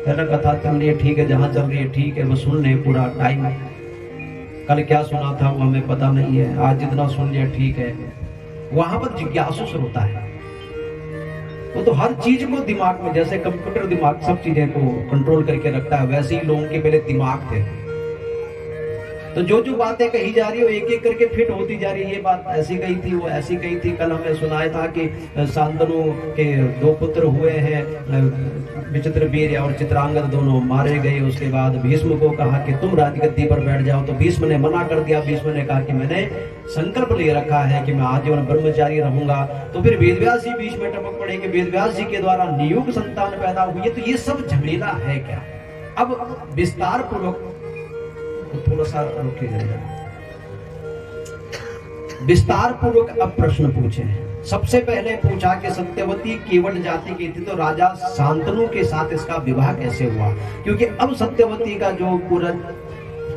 है ना, कथा चल रही है ठीक है, जहाँ चल रही है ठीक है, वो सुन ले पूरा टाइम। कल क्या सुना था वो हमें पता नहीं है, आज जितना सुन लिया ठीक है। वहां पर जिज्ञासु श्रोता है, वो तो हर चीज को दिमाग में, जैसे कंप्यूटर दिमाग सब चीजें को कंट्रोल करके रखता है, वैसे ही लोगों के पहले दिमाग थे। तो जो जो बातें कही जा रही है वो एक एक करके फिट होती जा रही है। ये बात ऐसी कही थी, वो ऐसी कही थी। कल हमें सुनाया था कि शांतनु के 2 पुत्र हुए हैं, विचित्रवीर्य और चित्रांगद, दोनों मारे गए। उसके बाद भीष्म को कहा कि तुम राजगद्दी पर बैठ जाओ, तो भीष्म ने मना कर दिया। भीष्म ने कहा कि मैंने संकल्प ले रखा है कि मैं आजीवन ब्रह्मचारी रहूंगा। तो फिर वेदव्यास जी बीच में टपक पड़े कि वेदव्यास जी के द्वारा नियुक्त संतान पैदा हुई है। तो ये सब झमेला है क्या? अब विस्तार पूर्वक थोड़ा सा रुके जाएगा, विस्तार पूर्वक अब प्रश्न पूछे। सबसे पहले पूछा कि सत्यवती केवट जाति की थी, तो राजा शांतनु के साथ इसका विवाह कैसे हुआ? क्योंकि अब सत्यवती का जो पूरा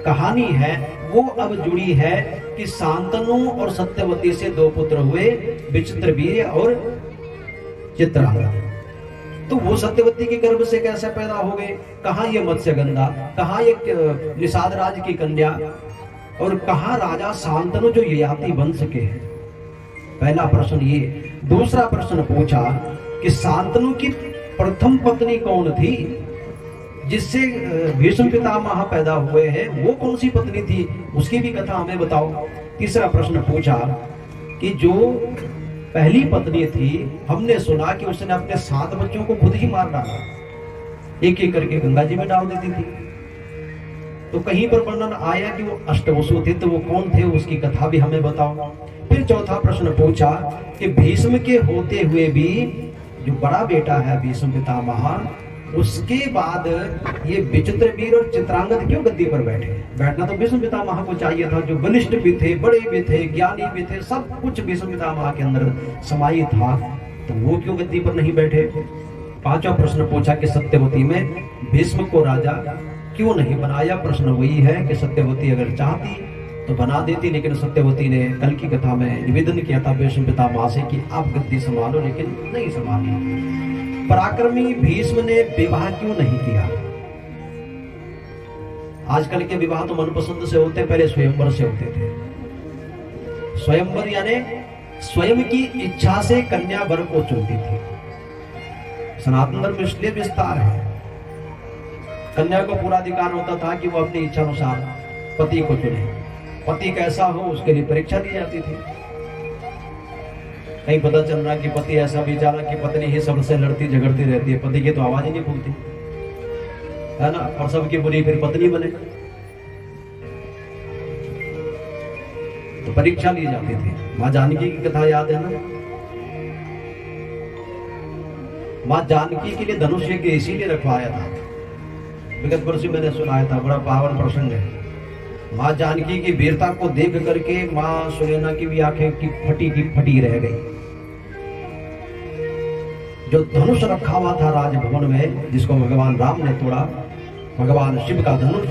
कहानी है वो अब जुड़ी है कि शांतनु और सत्यवती से 2 पुत्र हुए, विचित्रवीर्य और चित्रांगद। तो वो सत्यवती के गर्भ से कैसे पैदा हो गए? कहाँ ये मत्स्यगंधा, कहाँ ये निषाद राज की कन्या, और कहाँ राजा शांतनु जो ययाति वंश के हैं? पहला प्रश्न ये। दूसरा प्रश्न पूछा कि शांतनु की प्रथम पत्नी कौन थी जिससे भीष्म पितामह पैदा हुए हैं, वो कौन सी पत्नी थी, उसकी भी कथा हमें बताओ। तीसरा प्रश्न पूछा कि जो पहली पत्नी थी, हमने सुना कि उसने अपने 7 बच्चों को खुद ही मार डाला, एक एक करके गंगा जी में डाल देती थी। तो कहीं पर वर्णन आया कि वो अष्टवसु थे, तो वो कौन थे, उसकी कथा भी हमें बताओ। फिर चौथा प्रश्न पूछा कि भीष्म के होते हुए भी जो बड़ा बेटा है भीष्म पितामह, उसके बाद ये विचित्रवीर और चित्रांगद क्यों गद्दी पर बैठे? बैठना तो भीष्म पितामह को चाहिए था, जो बलिष्ठ भी थे, बड़े भी थे, ज्ञानी भी थे, सब कुछ भीष्म पितामह के अंदर समाई था, तो वो क्यों गद्दी पर नहीं बैठे? पांचवा प्रश्न पूछा कि सत्यवती में भीष्म को राजा क्यों नहीं बनाया? प्रश्न वही है कि सत्यवती अगर चाहती तो बना देती, लेकिन सत्यवती ने कल की कथा में निवेदन किया था भीष्म पितामह से कि आप गद्दी संभालो, लेकिन नहीं संभाली। पराक्रमी भीष्म ने विवाह क्यों नहीं किया? आजकल के विवाह तो मनपसंद से होते, पहले स्वयंवर से होते थे। स्वयंवर यानी स्वयं की इच्छा से कन्या वर को चुनती थी। सनातन धर्म इसलिए विस्तार है, कन्या को पूरा अधिकार होता था कि वो अपनी इच्छा अनुसार पति को चुने। पति कैसा हो उसके लिए परीक्षा दी जाती थी। कहीं पता चल रहा कि पति ऐसा बेचारा कि पत्नी ही सबसे लड़ती झगड़ती रहती है, पति की तो आवाज ही नहीं खुलती है ना, और सबकी बुरी फिर पत्नी बने, तो परीक्षा ली जाती थी। मां जानकी की कथा याद है ना? मां जानकी के लिए धनुष यज्ञ इसीलिए रखवाया था, विगत वर्ष मैंने सुनाया था, बड़ा पावन प्रसंग है। मां जानकी की वीरता को देख करके मां सुनैना की भी आंखें की फटी रह गई। जो धनुष रखा हुआ था राजभवन में, जिसको भगवान राम ने तोड़ा, भगवान शिव का धनुष,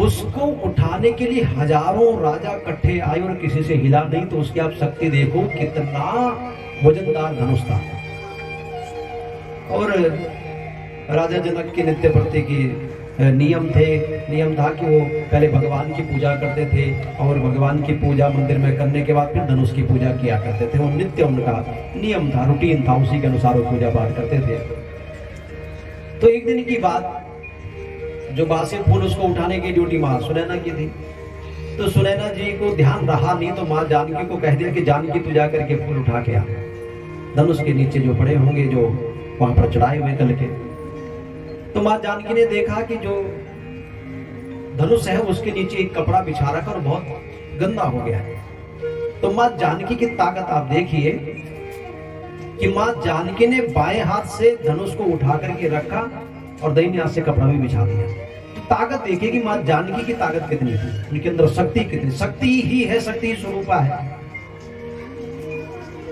उसको उठाने के लिए हजारों राजा इकट्ठे आए और किसी से हिला नहीं। तो उसकी आप शक्ति देखो, कितना वजनदार धनुष था। और राजा जनक के नित्य प्रति की नियम था कि वो पहले भगवान की पूजा करते थे, और भगवान की पूजा मंदिर में करने के बाद फिर धनुष की पूजा किया करते थे। वो नित्य उनका नियम था, रूटीन था, उसी के अनुसार वो पूजा पाठ करते थे। तो एक दिन की बात, जो बासी फूल उसको उठाने की ड्यूटी मां सुनैना की थी। तो सुनैना जी को ध्यान रहा नहीं, तो मां जानकी को कह दिया कि जानकी तू जा करके फूल उठा के आ, धनुष के नीचे जो पड़े होंगे, जो वहां पर चढ़ाए हुए कल के। तो मां जानकी ने देखा कि जो धनुष है उसके नीचे एक कपड़ा बिछा रखा और बहुत गंदा हो गया है। तो मां जानकी की ताकत आप देखिए कि मां जानकी ने बाएं हाथ से धनुष को उठा करके रखा और दाहिने हाथ से कपड़ा भी बिछा दिया। तो ताकत देखिए कि मां जानकी की ताकत कितनी थी, उनके अंदर शक्ति कितनी, शक्ति ही है, शक्ति ही स्वरूपा है।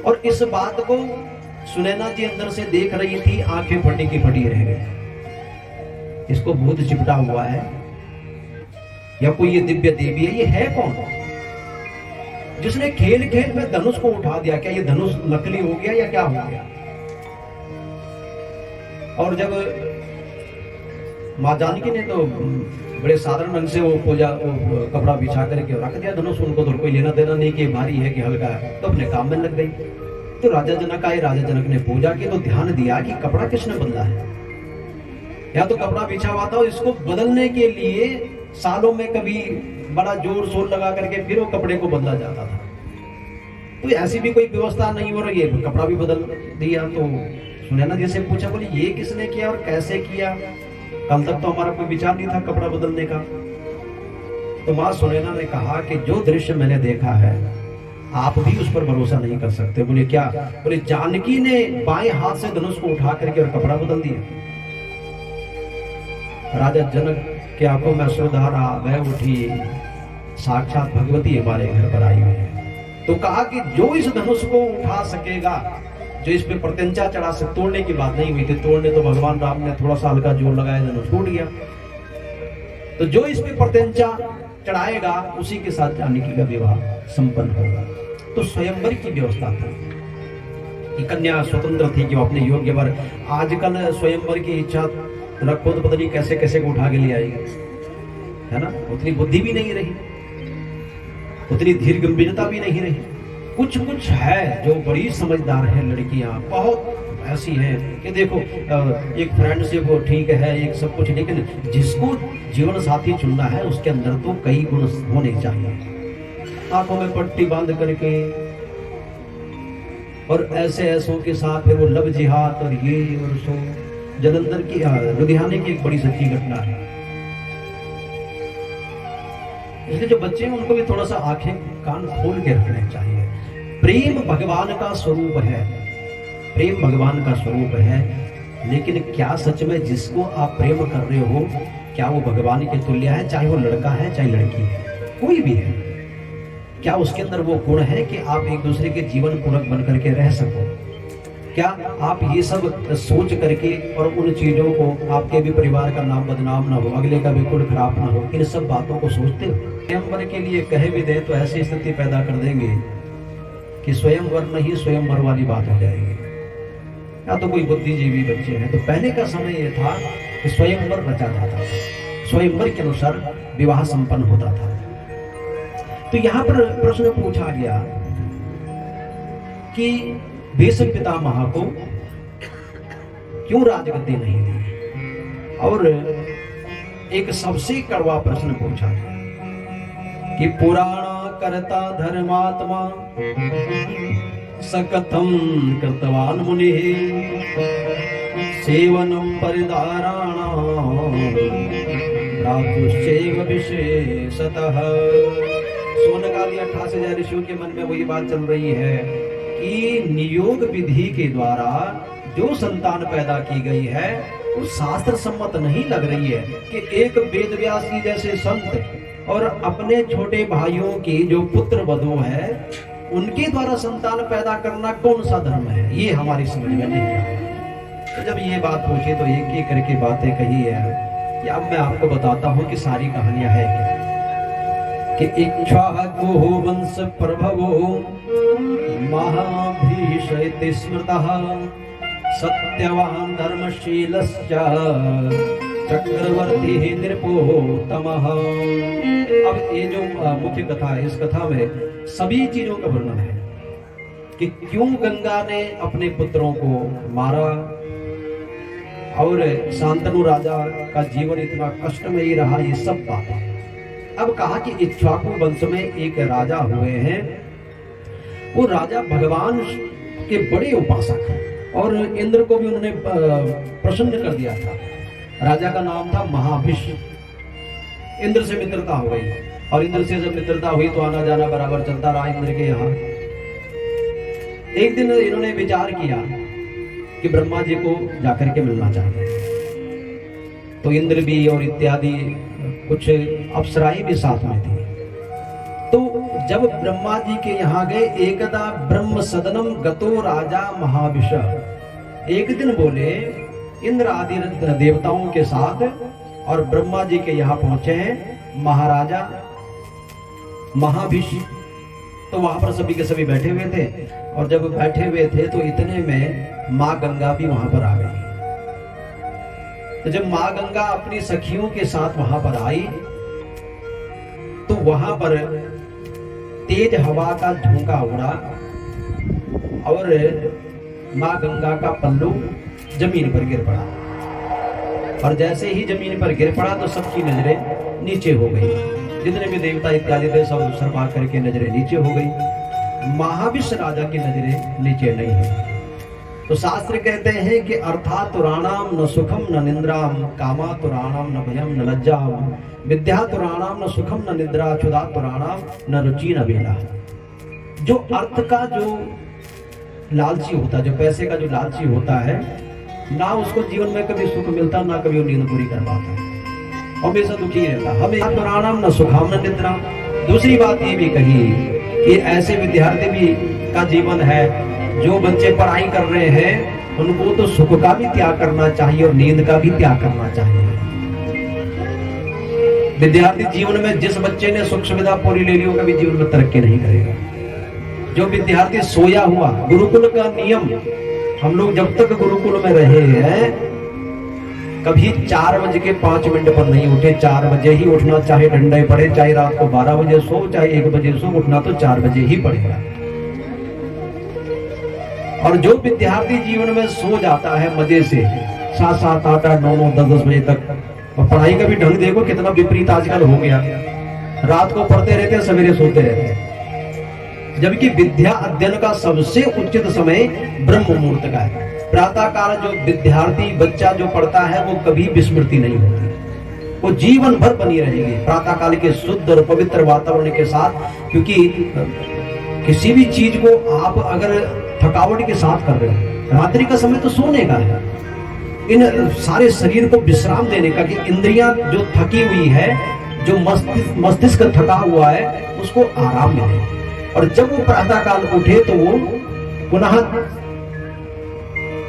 और इस बात को सुनैना जी अंदर से देख रही थी, आंखें फटी की फटी रह गई। इसको भूत चिपटा हुआ है या कोई ये दिव्य देवी है? ये है कौन जिसने खेल खेल में धनुष को उठा दिया? क्या ये धनुष नकली हो गया या क्या हो गया? और जब माँ जानकी ने तो बड़े साधारण ढंग से वो पूजा वो कपड़ा बिछा करके रख दिया धनुष, उनको तो कोई लेना देना नहीं कि भारी है कि हल्का है, तो अपने काम में लग गई। तो राजा जनक आए, राजा जनक ने पूजा की तो ध्यान दिया कि कपड़ा किसने बदला है। या तो कपड़ा बिछा हुआ था, इसको बदलने के लिए सालों में कभी बड़ा जोर शोर लगा करके फिर वो कपड़े को बदला जाता था। तो ऐसी भी कोई व्यवस्था नहीं हो रही है, कपड़ा भी बदल दिया। तो सुनैना जी से पूछा, बोले ये किसने किया और कैसे किया, कल तक तो हमारा कोई विचार नहीं था कपड़ा बदलने का। तो माँ सुनैना ने कहा कि जो दृश्य मैंने देखा है आप भी उस पर भरोसा नहीं कर सकते। बोले क्या? बोले जानकी ने बाएं हाथ से धनुष को उठा करके और कपड़ा बदल दिया। राजा जनक की आंखों में अश्रुधारा बह उठी, साक्षात भगवती हमारे घर पर आई हुई है। तो कहा कि जो इस धनुष को उठा सकेगा, जो इस पे प्रत्यंचा चढ़ा सके, तोड़ने की बात नहीं हुई थी, तोड़ने तो भगवान राम ने थोड़ा सा हल्का जोर लगाया, धनुष टूट गया। तो जो इस पे प्रत्यंचा चढ़ाएगा उसी के साथ जानकी का विवाह संपन्न होगा। तो स्वयंवर की व्यवस्था थी कि कन्या स्वतंत्र थी कि वो अपने योग्य वर। आजकल स्वयंवर की इच्छा रखो तो पता नहीं कैसे कैसे को उठा के ले आएगा, है ना। उतनी बुद्धि भी नहीं रही, उतनी धीर गंभीरता भी नहीं रही। कुछ कुछ है जो बड़ी समझदार है लड़कियां, बहुत ऐसी हैं कि देखो एक फ्रेंडशिप वो ठीक है, एक सब कुछ, लेकिन जिसको जीवन साथी चुनना है उसके अंदर तो कई गुण होने चाहिए। आंखों में पट्टी बांध करके और ऐसे ऐसों के साथ फिर वो लब जिहाद और ये और सो। जलंधर की लुधियाने की एक बड़ी सच्ची घटना है। इसलिए जो बच्चे हैं उनको भी थोड़ा सा आंखें कान खोल के रखने चाहिए। प्रेम भगवान का स्वरूप है, प्रेम भगवान का स्वरूप है, लेकिन क्या सच में जिसको आप प्रेम कर रहे हो क्या वो भगवान के तुल्य है? चाहे वो लड़का है चाहे लड़की है, कोई भी है, क्या उसके अंदर वो गुण है कि आप एक दूसरे के जीवन पूरक बन करके रह सको? क्या आप ये सब सोच करके और उन चीजों को, आपके भी परिवार का नाम बदनाम ना हो, अगले का भी कुल खराब ना हो, इन सब बातों को सोचते हो? स्वयंवर के लिए कहे भी दे तो ऐसी स्थिति पैदा कर देंगे कि स्वयंवर नहीं स्वयंवर वाली बात हो जाएगी। या तो कोई बुद्धिजीवी बच्चे हैं। तो पहले का समय ये था कि स्वयंवर रचा जाता था, स्वयंवर के अनुसार विवाह संपन्न होता था। तो यहाँ पर प्रश्न पूछा गया कि भीष्म पितामह को क्यों राजगद्दी नहीं दी, और एक सबसे कड़वा प्रश्न पूछा गया कि पुराण करता धर्मात्मा सकथम कृतवान मुनि सेवनम परिदाराणाम भ्रातुश्चैव विशेषतः। सोनक आदि 88,000 ऋषियों के मन में वही बात चल रही है कि नियोग विधि के द्वारा जो संतान पैदा की गई है वो शास्त्र सम्मत नहीं लग रही है कि एक वेद व्यास जी जैसे संत और अपने छोटे भाइयों की जो पुत्र वधू है उनके द्वारा संतान पैदा करना कौन सा धर्म है, ये हमारी समझ में नहीं आया। तो जब ये बात पूछी तो एक एक करके बातें कही है कि अब मैं आपको बताता हूँ कि सारी कहानियां है क्या। कि इक्ष्वाकु वंश प्रभवो महाभीषयते स्मृतः सत्यवान धर्मशीलश्च चक्रवर्ती नृपोत्तमः। अब ये जो मुख्य कथा है, इस कथा में सभी चीजों का वर्णन है कि क्यों गंगा ने अपने पुत्रों को मारा और शांतनु राजा का जीवन इतना कष्टमयी रहा, ये सब बातें। अब कहा कि इक्ष्वाकु वंश में एक राजा हुए हैं, वो राजा भगवान के बड़े उपासक हैं और इंद्र को भी उन्होंने प्रसन्न कर दिया था। राजा का नाम था महाभिष। इंद्र से मित्रता हो गई और इंद्र से जब मित्रता हुई तो आना जाना बराबर चलता रहा इंद्र के यहाँ। एक दिन इन्होंने विचार किया कि ब्रह्मा जी को जाकर के मिलना चाहिए। तो इंद्र भी और इत्यादि कुछ अप्सराएं भी साथ में थी। तो जब ब्रह्मा जी के यहाँ गए, एकदा ब्रह्म सदनम गतो राजा महाविष। एक दिन बोले इंद्र आदि देवताओं के साथ और ब्रह्मा जी के यहाँ पहुंचे हैं महाराजा महाभिष। तो वहां पर सभी के सभी बैठे हुए थे और जब बैठे हुए थे तो इतने में माँ गंगा भी वहां पर आ गई। तो जब माँ गंगा अपनी सखियों के साथ वहां पर आई तो वहां पर तेज हवा का झोंका उड़ा और माँ गंगा का पल्लू जमीन पर गिर पड़ा। और जैसे ही जमीन पर गिर पड़ा तो सबकी नजरें नीचे हो गई। जितने भी देवता इत्यादि थे सब शर्मा करके नजरें नीचे हो गई। महाविष्णु राजा की नजरें नीचे नहीं है। तो शास्त्र कहते हैं कि अर्थात तुराणाम न सुखम न निंद्राम, कामा तुराणाम न भयम न लज्जाम, विद्या तुराणाम न सुखम न निद्रा, क्षुधा तुराणाम न रुचि न वेला। जो अर्थ का जो लालची होता है, जो पैसे का जो लालची होता है, ना उसको जीवन में कभी सुख मिलता, ना कभी वो नींद पूरी कर पाता, हमेशा दुखी रहता। हमें तुराणाम न सुखाम न निद्रा। दूसरी बात ये भी कही कि ऐसे विद्यार्थी भी का जीवन है, जो बच्चे पढ़ाई कर रहे हैं उनको तो सुख का भी त्याग करना चाहिए और नींद का भी त्याग करना चाहिए। विद्यार्थी जीवन में जिस बच्चे ने सुख सुविधा पूरी ले ली वो कभी जीवन में तरक्की नहीं करेगा। जो विद्यार्थी सोया हुआ, गुरुकुल का नियम, हम लोग जब तक गुरुकुल में रहे हैं कभी 4:05 पर नहीं उठे। 4 बजे ही उठना, चाहे डंडे पड़े, चाहे रात को 12 बजे सो, चाहे 1 बजे सो, उठना तो 4 बजे ही पड़ेगा। और जो विद्यार्थी जीवन में सो जाता है मजे से 7-7, 8-8, 9-9, 10-10 बजे तक, और पढ़ाई का भी ढंग देखो कितना विपरीत आजकल हो गया। रात को पढ़ते रहते हैं, सवेरे सोते रहते हैं। जबकि विद्या अध्ययन का सबसे उचित समय ब्रह्म मुहूर्त का है। प्रातः काल जो विद्यार्थी बच्चा जो पढ़ता है वो कभी विस्मृति नहीं होती, वो जीवन भर बनी रहेगी प्रातः काल के शुद्ध और पवित्र वातावरण के साथ। क्योंकि किसी भी चीज को आप अगर थकावट के साथ कर रहे हो, रात्रि का समय तो सोने का है, इन सारे शरीर को विश्राम देने का, कि इंद्रियां जो थकी हुई है, जो मस्तिष्क थका हुआ है, उसको आराम मिले। और जब वो प्रातः काल उठे तो वो पुनः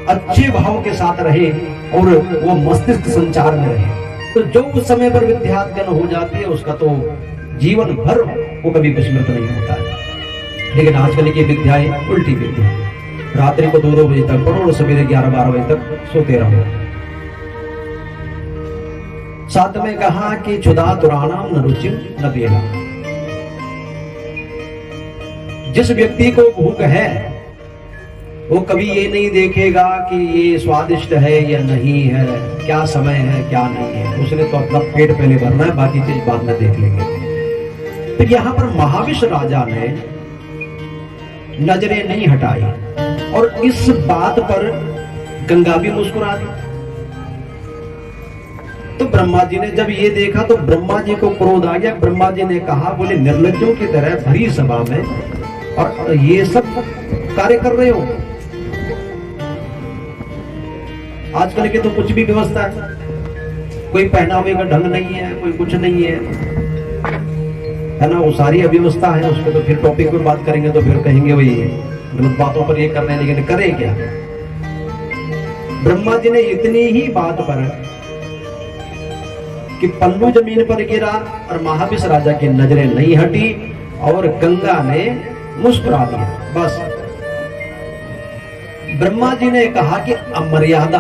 अच्छे भाव के साथ रहे और वो मस्तिष्क संचार में रहे। तो जो उस समय पर विद्याध्ययन हो जाती है उसका तो जीवन भर वो कभी विस्मृत नहीं होता है। लेकिन आजकल की विद्याएं उल्टी विद्या, रात्रि को 2-2 बजे तक पढ़ो और सवेरे 11-12 बजे तक सोते रहो। साथ में कहा कि क्षुधा तुराणाम न रुचिम न वेला। जिस व्यक्ति को भूख है वो कभी ये नहीं देखेगा कि ये स्वादिष्ट है या नहीं है, क्या समय है क्या नहीं है, उसने तो अपना पेट पहले भरना है, बाकी चीज बाद में देख लेंगे। तो यहाँ पर महाविष्णु राजा ने नजरें नहीं हटाई और इस बात पर गंगा भी मुस्कुरा दी। तो ब्रह्मा जी ने जब ये देखा तो ब्रह्मा जी को क्रोध आ गया। ब्रह्मा जी ने कहा, बोले निर्लज्जों की तरह भरी सभा में और ये सब कार्य कर रहे हो। आजकल के तो कुछ भी व्यवस्था है, कोई पहनावे का ढंग नहीं है, कोई कुछ नहीं है ना, वो सारी अव्यवस्था है। उसको तो फिर टॉपिक पे बात करेंगे तो फिर कहेंगे वही गलत बातों पर ये कर रहे हैं, लेकिन करे क्या। ब्रह्मा जी ने इतनी ही बात पर कि पल्लू जमीन पर गिरा और महाविष्णु राजा की नजरें नहीं हटी और गंगा ने मुस्कुरा दिया। बस ब्रह्मा जी ने कहा कि अमर्यादा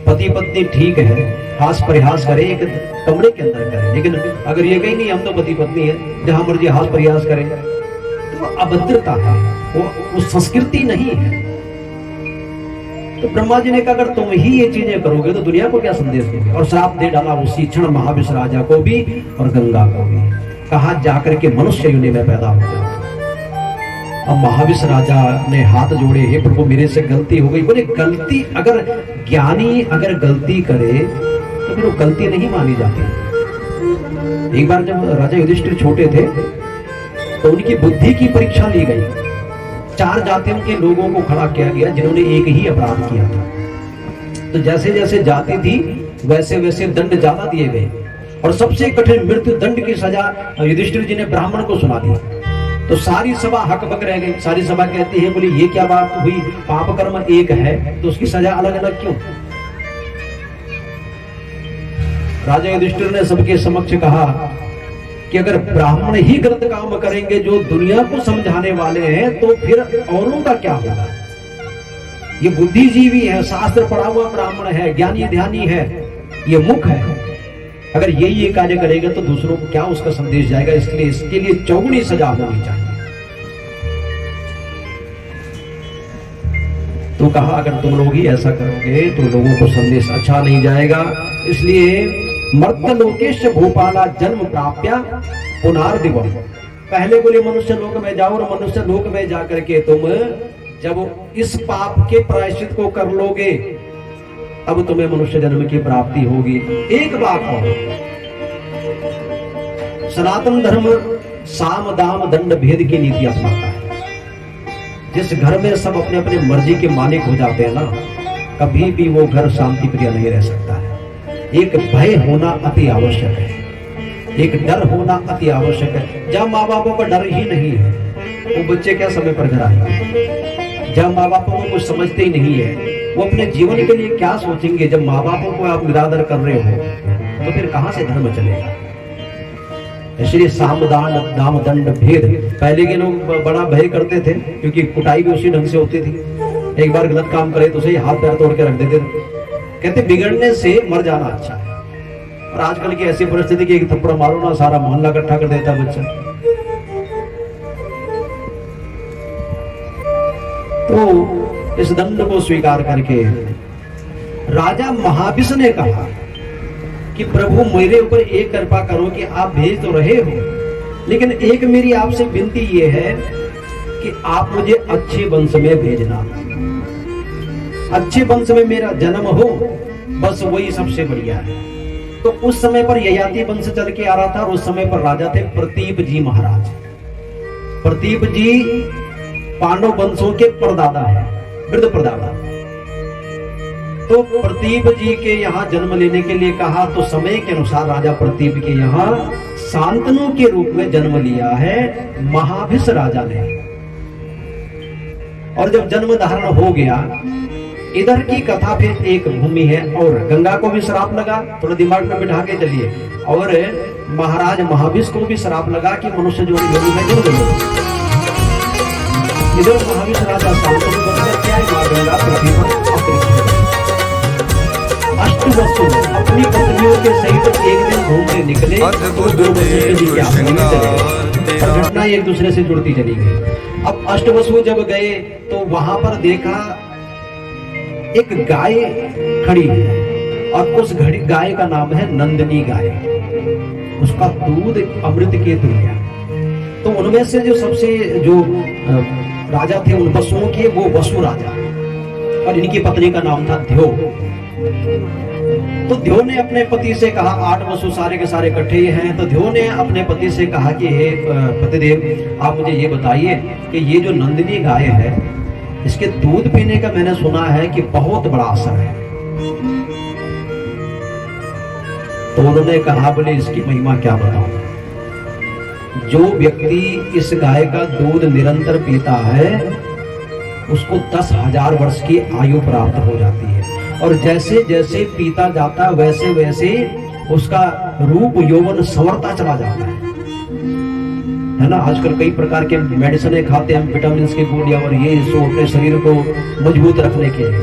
पति पत्नी ठीक है, हास परिहास करे एक कमरे के अंदर करे, लेकिन अगर ये कहीं नहीं हम तो पति पत्नी है, जहां मर्जी हास परिहास करें, तो वो अभद्रता है, वो संस्कृति नहीं है। तो ब्रह्मा जी ने कहा अगर तुम ही ये चीजें करोगे तो दुनिया को क्या संदेश दोगे, और श्राप दे डाला उसी क्षण महाविष्णु राजा को भी और गंगा को भी। कहा जाकर के मनुष्य योनि में पैदा हो जाओ। अब महाविष्णु राजा ने हाथ जोड़े, हे प्रभु मेरे से गलती हो गई। बोले गलती, अगर ज्ञानी अगर गलती करे तो फिर वो गलती नहीं मानी जाती। एक बार जब राजा युधिष्ठिर छोटे थे तो उनकी बुद्धि की परीक्षा ली गई। 4 जातियों के लोगों को खड़ा किया गया जिन्होंने एक ही अपराध किया था। तो जैसे जैसे जाति थी वैसे वैसे दंड ज्यादा दिए गए और सबसे कठिन मृत्यु दंड की सजा युधिष्ठिर जी ने ब्राह्मण को सुना दी। तो सारी सभा हकबक रह गई। सारी सभा कहती है, बोली ये क्या बात हुई, पाप कर्म एक है तो उसकी सजा अलग अलग क्यों। राजा युधिष्ठिर ने सबके समक्ष कहा कि अगर ब्राह्मण ही गलत काम करेंगे जो दुनिया को समझाने वाले हैं तो फिर औरों का क्या होगा। ये बुद्धिजीवी है, शास्त्र पढ़ा हुआ ब्राह्मण है, ज्ञानी ध्यानी है, ये मुख है। अगर यही ये कार्य करेगा तो दूसरों को क्या उसका संदेश जाएगा। इसलिए इसके लिए चौगुनी सजा होनी चाहिए। तो कहा अगर तुम लोग ही ऐसा करोगे तो लोगों को संदेश अच्छा नहीं जाएगा। इसलिए मर्त्यलोकेश भूपाला जन्म प्राप्या पुनर्दिवम, पहले बोले मनुष्य लोक में जाओ और मनुष्य लोक में जाकर के तुम जब इस पाप के प्रायश्चित को कर लोगे तब तुम्हें मनुष्य जन्म की प्राप्ति होगी। एक बात और, सनातन धर्म साम दाम दंड भेद की नीति अपनाता है। जिस घर में सब अपने अपने मर्जी के मालिक हो जाते हैं ना, कभी भी वो घर शांति प्रिय नहीं रह सकता है। एक भय होना अति आवश्यक है, एक डर होना अति आवश्यक है। जब माँ बापों का डर ही नहीं है वो बच्चे क्या समय पर घर आएंगे। जब माँ बापों को कुछ समझते ही नहीं है वो अपने जीवन के लिए क्या सोचेंगे। जब माँ बापों को आप निरादर कर रहे हो तो फिर कहां से धर्म चलेगा। इसलिए सामदान दाम दंड भेद, पहले के लोग बड़ा भय करते थे क्योंकि कुटाई भी उसी ढंग से होती थी। एक बार गलत काम करे तो उसे हाथ पैर तोड़ के रख देते थे, कहते बिगड़ने से मर जाना अच्छा है। और आजकल की ऐसी परिस्थिति कि एक थप्पड़ मारो ना सारा मोहल्ला इकट्ठा कर देता है बच्चा। तो इस दंड को स्वीकार करके राजा महाविष ने कहा कि प्रभु मेरे ऊपर एक कृपा करो कि आप भेज तो रहे हो, लेकिन एक मेरी आपसे विनती ये है कि आप मुझे अच्छे वंश में भेजना। अच्छे वंश में मेरा जन्म हो, बस वही सबसे बढ़िया है। तो उस समय पर ययाति वंश चल के आ रहा था और उस समय पर राजा थे प्रतीप जी महाराज। प्रतीप जी पांडव वंशों के परदादा है, वृद्ध परदादा। तो प्रतीप जी के यहाँ जन्म लेने के लिए कहा तो समय के अनुसार राजा प्रतीप के यहाँ शांतनु के रूप में जन्म लिया है महाभिष राजा ने। और जब जन्म धारण हो गया, इधर की कथा फिर एक भूमि है और गंगा को भी श्राप लगा, थोड़ा दिमाग में बिठा के चलिए। और महाराज महाभिष को भी श्राप लगा कि मनुष्य जो योनि में जुड़ गए। इधर महाभिष राजा शांतनु बनकर क्या गंगा पृथ्वी पर अवतरित। अष्टवसु अपनी पत्नियों के सहित एक दिन घूमने निकले और घटना एक दूसरे से जुड़ती चली गई। अब अष्टवसु जब गए तो वहां पर देखा एक गाय खड़ी है और उस गाय का नाम है नंदिनी गाय। उसका दूध अमृत के तुल्य। तो उनमें से जो सबसे जो राजा थे उन वसुओं के, वो वसु राजा और इनकी पत्नी का नाम था ध्यो। तो ध्यो ने अपने पति से कहा, 8 वसु सारे के सारे इकट्ठे हैं। तो ध्यो ने अपने पति से कहा कि हे पतिदेव, आप मुझे ये बताइए कि ये जो नंदिनी गाय है इसके दूध पीने का मैंने सुना है कि बहुत बड़ा असर है। तो उन्होंने कहा, बोले इसकी महिमा क्या बताऊं। जो व्यक्ति इस गाय का दूध निरंतर पीता है उसको 10,000 वर्ष की आयु प्राप्त हो जाती है। और जैसे जैसे पीता जाता वैसे वैसे उसका रूप यौवन संवरता चला जाता है ना। आजकल कई प्रकार के मेडिसिन खाते हैं, विटामिन की गोलियां और ये सो अपने शरीर को मजबूत रखने के लिए।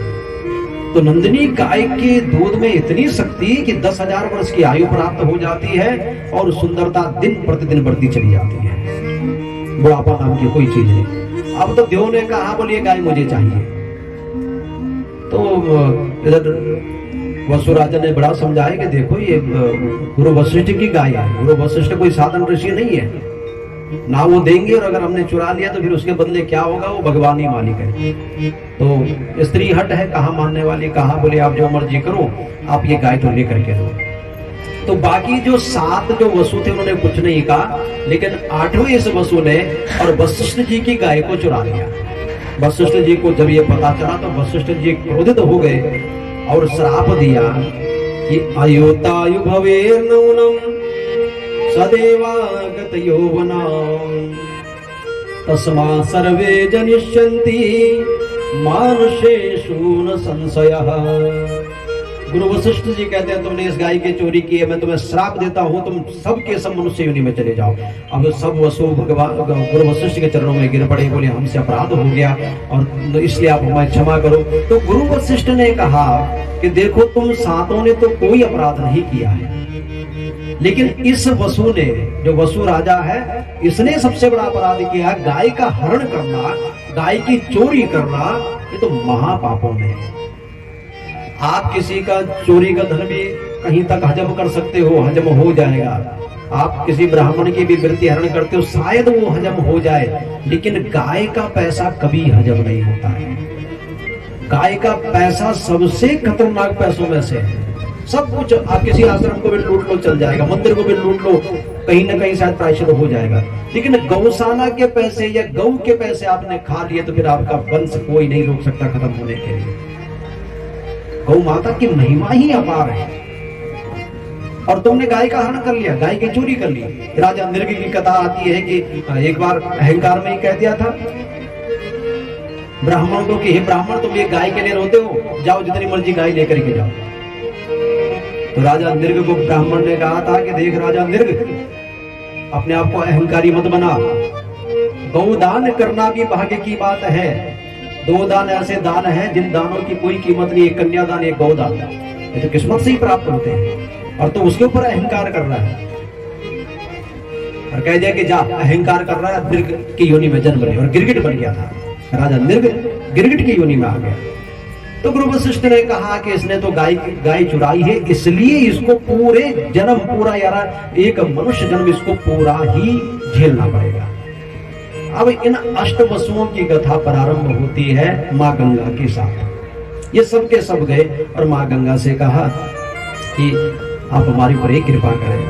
तो नंदिनी गाय के दूध में इतनी शक्ति कि 10,000 वर्ष की आयु प्राप्त हो जाती है और सुंदरता दिन प्रतिदिन बढ़ती चली जाती है। बुढ़ापा नाम की कोई चीज नहीं। अब तो देव ने कहा, बोलिए गाय मुझे चाहिए। तो इधर वसु राजा ने बड़ा समझाया कि देखो ये गुरु वशिष्ठ की गाय है। गुरु वशिष्ठ कोई साधारण ऋषि नहीं है ना, वो देंगे और अगर हमने चुरा लिया तो फिर उसके बदले क्या होगा, वो भगवान ही मालिक है। तो स्त्री हट है, कहा मानने वाली, कहा बोले आप जो मर्जी करो, आप ये गाय तो लेकर के दो। तो बाकी जो 7 जो वसु थे उन्होंने कुछ नहीं कहा, लेकिन 8वें इस वसु ने और वशिष्ठ जी की गाय को चुरा लिया। वशिष्ठ जी को जब ये पता चला तो वशिष्ठ जी क्रोधित हो गए और श्राप दिया कि अयोतायु भवेर्नूनम सदैवागत यौवना तस्मा सर्वे जनिष्यन्ति मानुषेषु न संशयः। गुरु वशिष्ठ जी कहते हैं तुमने इस गाय की चोरी की है, मैं तुम्हें श्राप देता हूं, तुम सब के सब मनुष्य योनि में चले जाओ। अब सब वसु भगवान गुरु वशिष्ठ के चरणों में गिर पड़े, बोले हमसे अपराध हो गया और इसलिए आप हमें क्षमा करो। तो गुरु वशिष्ठ ने कहा कि देखो तुम सातों ने तो कोई अपराध नहीं किया है, लेकिन इस वसु ने, जो वसु राजा है, इसने सबसे बड़ा अपराध किया, गाय का हरण करना, गाय की चोरी करना, ये तो महापापों में है। आप किसी का चोरी का धन भी कहीं तक हजम कर सकते हो, हजम हो जाएगा। आप किसी ब्राह्मण की भी वृत्ति हरण करते हो, शायद वो हजम हो जाए, लेकिन गाय का पैसा कभी हजम नहीं होता है। गाय का पैसा सबसे खतरनाक पैसों में से है। सब कुछ आप किसी आश्रम को भी लूट लो चल जाएगा, मंदिर को भी लूट लो, कहीं ना कहीं शायद प्रायश्चित हो जाएगा, लेकिन गौशाला के पैसे या गौ के पैसे आपने खा लिए तो फिर आपका वंश कोई नहीं रोक सकता खत्म होने के लिए। गौ माता की महिमा ही अपार है। और तुमने गाय का हरण कर लिया, गाय की चोरी कर ली। राजा नृग की कथा आती है कि एक बार अहंकार में ही कह दिया था ब्राह्मण को कि हे ब्राह्मण, तुम ये गाय के लिए रोते हो, जाओ जितनी मर्जी गाय लेकर के जाओ। तो राजा नृग को ब्राह्मण ने कहा था कि देख राजा नृग, अपने आप को अहंकारी मत बना, गौदान करना भी भाग्य की बात है। 2 दान ऐसे दान हैं जिन दानों की कोई कीमत नहीं, एक कन्यादान, एक गौदान, ये तो किस्मत से ही प्राप्त होते हैं। और तो उसके ऊपर अहंकार कर रहा है और कह दिया कि जा, अहंकार कर रहा है, नृग की योनि में जन्म ले, और गिरगिट बन गया था। राजा नृग गिरगिट की योनि में आ गया। तो गुरु वशिष्ठ ने कहा कि इसने तो गाय चुराई है, इसलिए इसको पूरे जन्म, पूरा यार एक मनुष्य जन्म इसको पूरा ही झेलना पड़ेगा। अब इन अष्ट वसुओं की कथा प्रारंभ होती है माँ गंगा के साथ। ये सब के सब गए और माँ गंगा से कहा कि आप हमारी पर एक कृपा करें,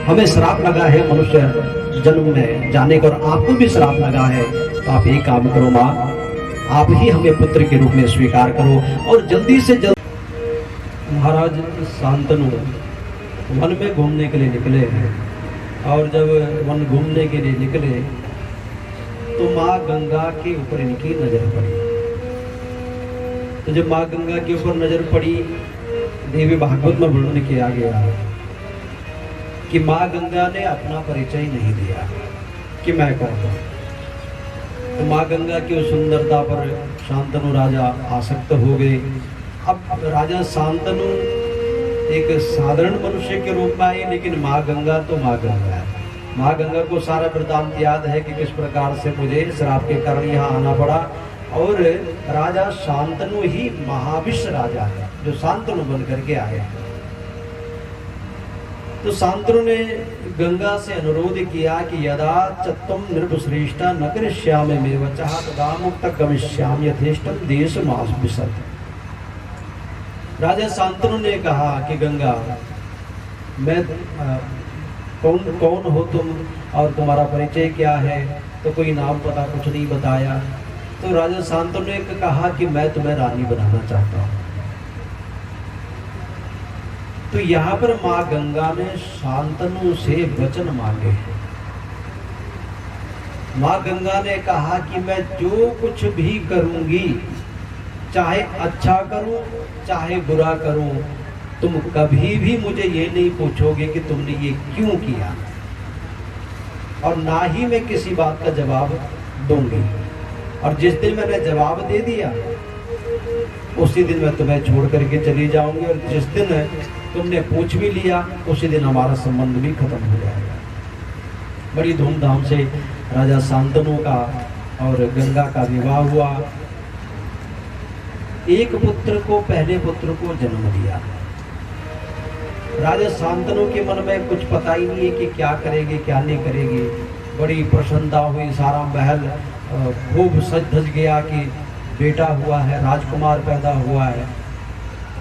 हमें श्राप लगा है मनुष्य जन्म में जाने का, और आपको भी श्राप लगा है, तो आप एक काम करो माँ, आप ही हमें पुत्र के रूप में स्वीकार करो और जल्दी से जल्द। महाराज शांतनु वन में घूमने के लिए निकले हैं, और जब वन घूमने के लिए निकले तो माँ गंगा के ऊपर इनकी नजर पड़ी। तो जब माँ गंगा के ऊपर नजर पड़ी, देवी भागवत में वर्णन किया गया कि माँ गंगा ने अपना परिचय नहीं दिया कि मैं कौन हूं। तो माँ गंगा की उस सुंदरता पर शांतनु राजा आसक्त हो गए। अब राजा शांतनु एक साधारण मनुष्य के रूप में आए, लेकिन माँ गंगा तो माँ गंगा है। माँ गंगा को सारा वृत्तांत याद है कि किस प्रकार से मुझे श्राप के कारण यहाँ आना पड़ा, और राजा शांतनु ही महाविश्व राजा है जो शांतनु बन करके आया। तो शांतनु ने गंगा से अनुरोध किया कि यदा चत्तम नृपश्रेष्ठा न करिष्यामि मे वचः तदा मुक्त गमिष्यामि यथेष्टम देश मास विशत। राजा शांतनु ने कहा कि गंगा, मैं कौन हो तुम और तुम्हारा परिचय क्या है? तो कोई नाम पता कुछ नहीं बताया। तो राजा शांतनु ने कहा कि मैं तुम्हें रानी बनाना चाहता हूं। तो यहाँ पर माँ गंगा ने शांतनु से वचन मांगे। माँ गंगा ने कहा कि मैं जो कुछ भी करूंगी, चाहे अच्छा करूं चाहे बुरा करूं, तुम कभी भी मुझे ये नहीं पूछोगे कि तुमने ये क्यों किया, और ना ही मैं किसी बात का जवाब दूंगी। और जिस दिन मैंने जवाब दे दिया उसी दिन मैं तुम्हें छोड़ करके चली जाऊंगी, और जिस दिन तुमने पूछ भी लिया उसी दिन हमारा संबंध भी खत्म हो जाएगा। बड़ी धूमधाम से राजा शांतनु का और गंगा का विवाह हुआ। एक पुत्र को, पहले पुत्र को जन्म दिया। राजा शांतनु के मन में कुछ पता ही नहीं है कि क्या करेगी क्या नहीं करेगी। बड़ी प्रसन्नता हुई, सारा महल खूब सज धज गया कि बेटा हुआ है, राजकुमार पैदा हुआ है।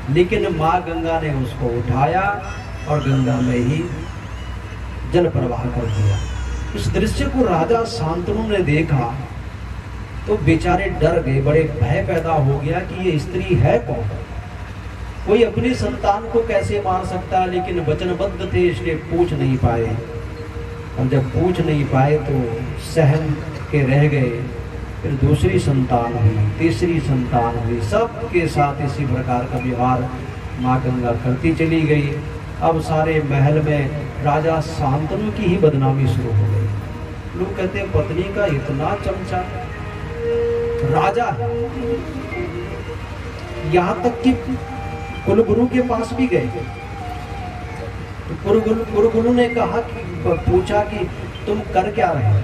लेकिन माँ गंगा ने उसको उठाया और गंगा में ही जल प्रवाह कर दिया। इस दृश्य को राजा शांतनु ने देखा तो बेचारे डर गए, बड़े भय पैदा हो गया कि ये स्त्री है कौन। कोई अपनी संतान को कैसे मार सकता है, लेकिन वचनबद्ध थे इसलिए पूछ नहीं पाए। और जब पूछ नहीं पाए तो सहम के रह गए। फिर दूसरी संतान हुई, तीसरी संतान हुई, सबके साथ इसी प्रकार का व्यवहार माँ गंगा करती चली गई। अब सारे महल में राजा शांतनु की ही बदनामी शुरू हो गई। लोग कहते हैं पत्नी का इतना चमचा, राजा है। यहां तक कि कुलगुरु के पास भी गए तो गुरु ने कहा कि पूछा कि तुम कर क्या रहे हो,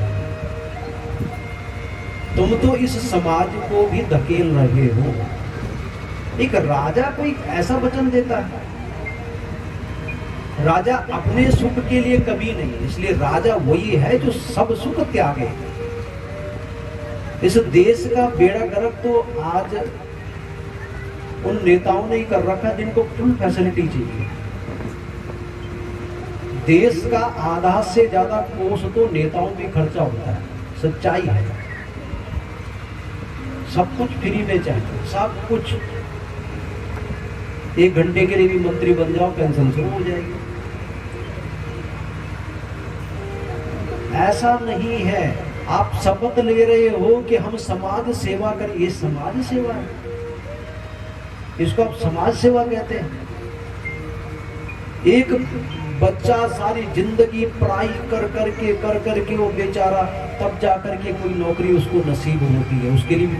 तुम तो इस समाज को भी धकेल रहे हो। एक राजा को एक ऐसा वचन देता है। राजा अपने सुख के लिए कभी नहीं, इसलिए राजा वही है जो सब सुख त्यागे। इस देश का बेड़ा गर्क तो आज उन नेताओं ने ही कर रखा जिनको फुल फैसिलिटी चाहिए। देश का आधा से ज्यादा कोष तो नेताओं पे खर्चा होता है, सच्चाई है। सब कुछ फ्री में चाहिए, सब कुछ। 1 घंटे के लिए भी मंत्री बन जाओ, पेंशन शुरू हो जाएगी। ऐसा नहीं है। आप शपथ ले रहे हो कि हम समाज सेवा करें, ये समाज सेवा है, इसको आप समाज सेवा कहते हैं। एक बच्चा सारी जिंदगी पढ़ाई कर करके वो बेचारा तब जा करके कोई नौकरी उसको नसीब होती है, उसके लिए भी